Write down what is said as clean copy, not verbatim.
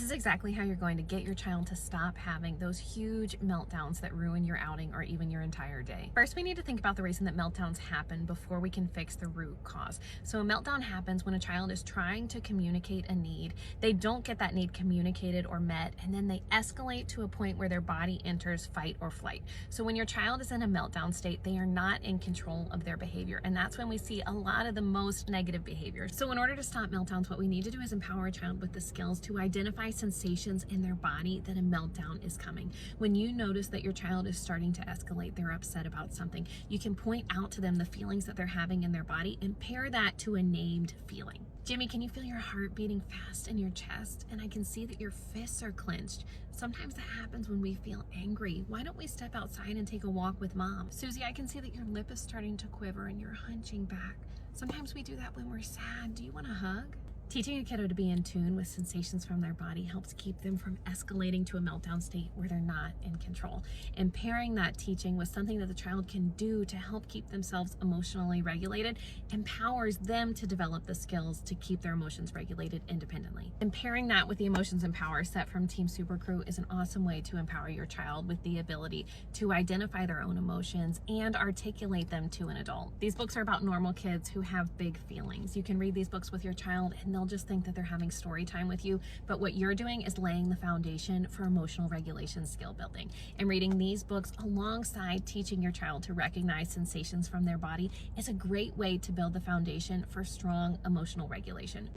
This is exactly how you're going to get your child to stop having those huge meltdowns that ruin your outing or even your entire day. First, we need to think about the reason that meltdowns happen before we can fix the root cause. So a meltdown happens when a child is trying to communicate a need. They don't get that need communicated or met, and then they escalate to a point where their body enters fight or flight. So when your child is in a meltdown state, they are not in control of their behavior. And that's when we see a lot of the most negative behavior. So in order to stop meltdowns, what we need to do is empower a child with the skills to identify sensations in their body that a meltdown is coming. When you notice that your child is starting to escalate, they're upset about something, you can point out to them the feelings that they're having in their body and pair that to a named feeling. Jimmy, can you feel your heart beating fast in your chest? And I can see that your fists are clenched. Sometimes that happens when we feel angry. Why don't we step outside and take a walk with mom? Susie, I can see that your lip is starting to quiver and you're hunching back. Sometimes we do that when we're sad. Do you want a hug? Teaching a kiddo to be in tune with sensations from their body helps keep them from escalating to a meltdown state where they're not in control. And pairing that teaching with something that the child can do to help keep themselves emotionally regulated empowers them to develop the skills to keep their emotions regulated independently. And pairing that with the Emotions and Power set from Team Super Crew is an awesome way to empower your child with the ability to identify their own emotions and articulate them to an adult. These books are about normal kids who have big feelings. You can read these books with your child and they'll just think that they're having story time with you, but what you're doing is laying the foundation for emotional regulation skill building. And reading these books alongside teaching your child to recognize sensations from their body is a great way to build the foundation for strong emotional regulation.